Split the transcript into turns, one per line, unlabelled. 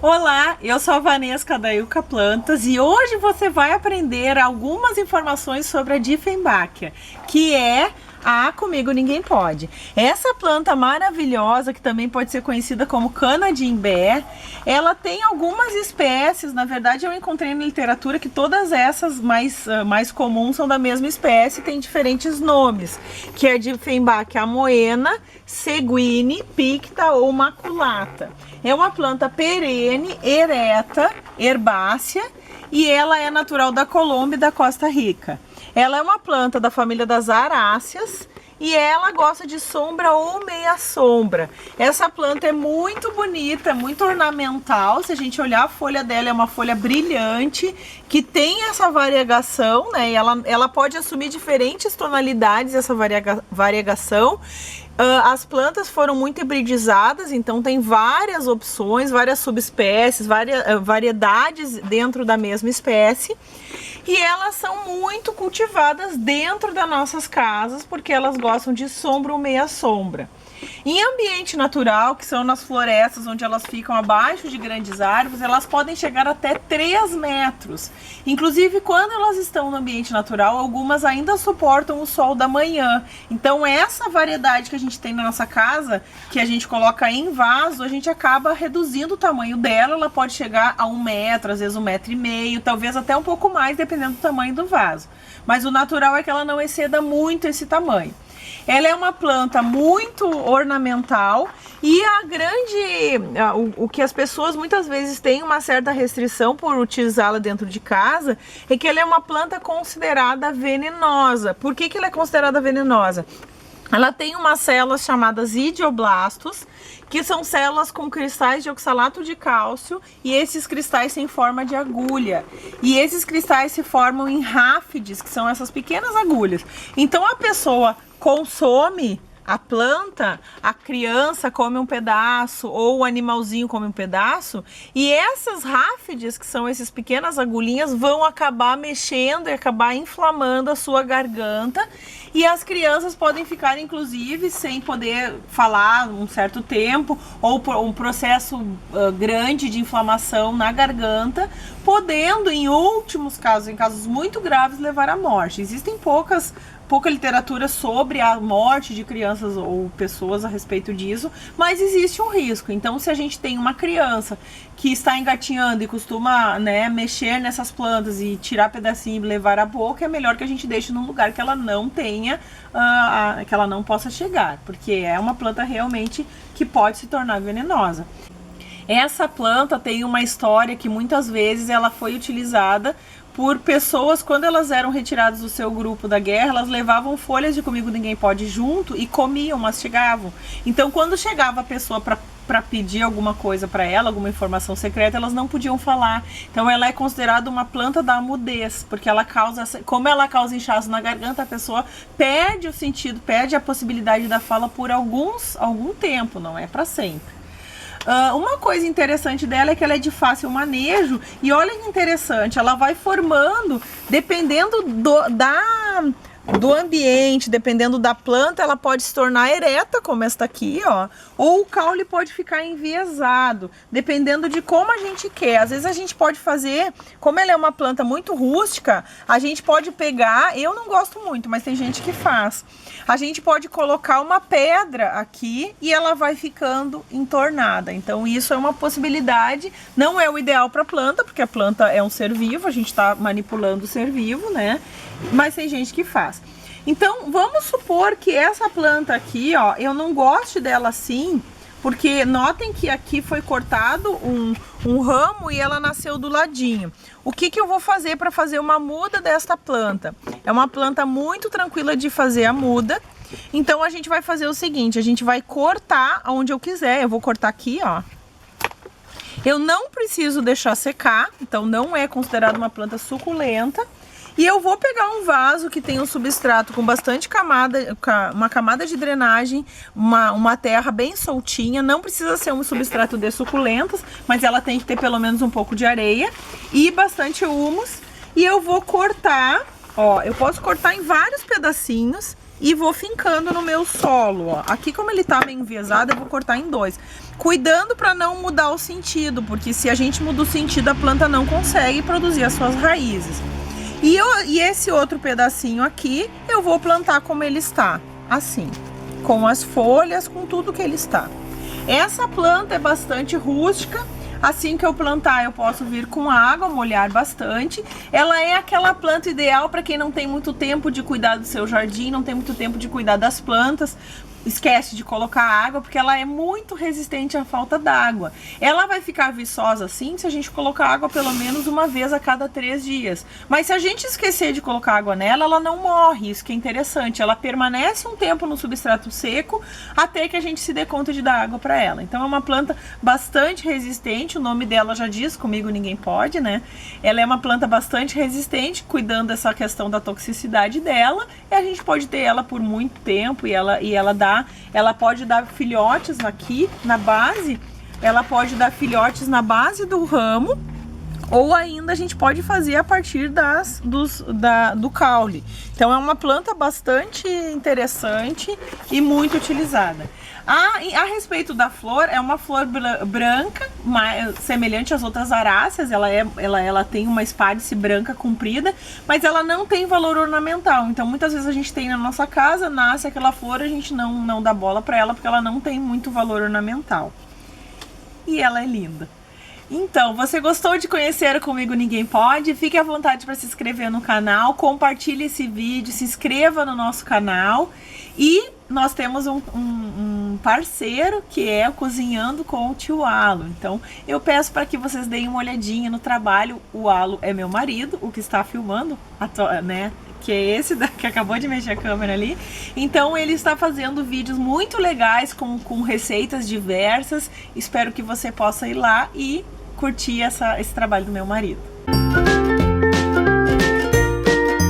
Olá, eu sou a Vanessa da Ilka Plantas e hoje você vai aprender algumas informações sobre a Dieffenbachia, que é a Comigo Ninguém Pode. Essa planta maravilhosa, que também pode ser conhecida como cana de imbé, ela tem algumas espécies. Na verdade, eu encontrei na literatura que todas essas mais comuns são da mesma espécie, tem diferentes nomes, que é a Dieffenbachia amoena, seguine, picta ou maculata. É uma planta perene, ereta, herbácea, e ela é natural da Colômbia e da Costa Rica. Ela é uma planta da família das aráceas e ela gosta de sombra ou meia sombra. Essa planta é muito bonita, muito ornamental. Se a gente olhar a folha dela, é uma folha brilhante, que tem essa variegação, né? E ela pode assumir diferentes tonalidades, essa variegação. As plantas foram muito hibridizadas, então tem várias opções, várias subespécies, variedades dentro da mesma espécie. E elas são muito cultivadas dentro das nossas casas, porque elas gostam de sombra ou meia sombra. Em ambiente natural, que são nas florestas, onde elas ficam abaixo de grandes árvores, elas podem chegar até 3 metros. Inclusive, quando elas estão no ambiente natural, algumas ainda suportam o sol da manhã. Então, essa variedade que a gente tem na nossa casa, que a gente coloca em vaso, a gente acaba reduzindo o tamanho dela. Ela pode chegar a 1 metro, às vezes 1,5 metro, talvez até um pouco mais, dependendo do tamanho do vaso. Mas o natural é que ela não exceda muito esse tamanho. Ela é uma planta muito ornamental e o que as pessoas muitas vezes têm uma certa restrição por utilizá-la dentro de casa é que ela é uma planta considerada venenosa. Por que ela é considerada venenosa? Ela tem umas células chamadas idioblastos, que são células com cristais de oxalato de cálcio, e esses cristais têm forma de agulha. E esses cristais se formam em ráfides, que são essas pequenas agulhas. Então a pessoa consome a planta, a criança come um pedaço ou o animalzinho come um pedaço, e essas ráfides, que são essas pequenas agulhinhas, vão acabar mexendo e acabar inflamando a sua garganta, e as crianças podem ficar inclusive sem poder falar um certo tempo, ou por um processo grande de inflamação na garganta, podendo em últimos casos, em casos muito graves, levar à morte. Existem pouca literatura sobre a morte de crianças ou pessoas a respeito disso, mas existe um risco. Então, se a gente tem uma criança que está engatinhando e costuma, mexer nessas plantas e tirar pedacinho e levar à boca, é melhor que a gente deixe num lugar que ela não tenha, que ela não possa chegar, porque é uma planta realmente que pode se tornar venenosa. Essa planta tem uma história que muitas vezes ela foi utilizada por pessoas, quando elas eram retiradas do seu grupo da guerra, elas levavam folhas de Comigo Ninguém Pode junto e comiam, mastigavam. Então, quando chegava a pessoa para pedir alguma coisa para ela, alguma informação secreta, elas não podiam falar. Então, ela é considerada uma planta da mudez, porque como ela causa inchaço na garganta, a pessoa perde o sentido, perde a possibilidade da fala por algum tempo, não é para sempre. Uma coisa interessante dela é que ela é de fácil manejo, e olha que interessante, ela vai formando, dependendo do ambiente, dependendo da planta, ela pode se tornar ereta, como esta aqui, ó, ou o caule pode ficar enviesado, dependendo de como a gente quer. Às vezes a gente pode fazer, como ela é uma planta muito rústica, a gente pode pegar, eu não gosto muito, mas tem gente que faz. A gente pode colocar uma pedra aqui e ela vai ficando entornada. Então isso é uma possibilidade, não é o ideal para a planta, porque a planta é um ser vivo, a gente está manipulando o ser vivo, né? Mas tem gente que faz. Então, vamos supor que essa planta aqui, ó, eu não gosto dela assim, porque notem que aqui foi cortado um ramo e ela nasceu do ladinho. O que eu vou fazer para fazer uma muda desta planta? É uma planta muito tranquila de fazer a muda. Então, a gente vai fazer o seguinte, a gente vai cortar onde eu quiser. Eu vou cortar aqui, ó. Eu não preciso deixar secar, então não é considerado uma planta suculenta. E eu vou pegar um vaso que tem um substrato com bastante uma camada de drenagem, uma terra bem soltinha. Não precisa ser um substrato de suculentas, mas ela tem que ter pelo menos um pouco de areia e bastante humus. E eu vou cortar, ó, eu posso cortar em vários pedacinhos e vou fincando no meu solo, ó. Aqui, como ele tá meio enviesado, eu vou cortar em 2. Cuidando para não mudar o sentido, porque se a gente muda o sentido, a planta não consegue produzir as suas raízes. E esse outro pedacinho aqui, eu vou plantar como ele está, assim, com as folhas, com tudo que ele está. Essa planta é bastante rústica. Assim que eu plantar, eu posso vir com água, molhar bastante. Ela é aquela planta ideal para quem não tem muito tempo de cuidar do seu jardim, não tem muito tempo de cuidar das plantas. Esquece de colocar água, porque ela é muito resistente à falta d'água. Ela vai ficar viçosa assim se a gente colocar água pelo menos uma vez a cada 3 dias. Mas se a gente esquecer de colocar água nela, ela não morre, isso que é interessante. Ela permanece um tempo no substrato seco até que a gente se dê conta de dar água para ela. Então é uma planta bastante resistente, o nome dela já diz, comigo ninguém pode, né? Ela é uma planta bastante resistente, cuidando dessa questão da toxicidade dela, e a gente pode ter ela por muito tempo, e ela pode dar filhotes aqui na base, ela pode dar filhotes na base do ramo, ou ainda a gente pode fazer a partir do caule. Então é uma planta bastante interessante e muito utilizada. A respeito da flor, é uma flor branca, semelhante às outras aráceas. Ela tem uma espádice branca comprida, mas ela não tem valor ornamental. Então muitas vezes a gente tem na nossa casa, nasce aquela flor, a gente não dá bola para ela porque ela não tem muito valor ornamental. E ela é linda. Então, você gostou de conhecer Comigo Ninguém Pode? Fique à vontade para se inscrever no canal, compartilhe esse vídeo, se inscreva no nosso canal. E nós temos um parceiro que é o Cozinhando com o Tio Alo. Então, eu peço para que vocês deem uma olhadinha no trabalho. O Alo é meu marido, o que está filmando, né? Que é esse que acabou de mexer a câmera ali. Então ele está fazendo vídeos muito legais com receitas diversas. Espero que você possa ir lá e curtir esse trabalho do meu marido.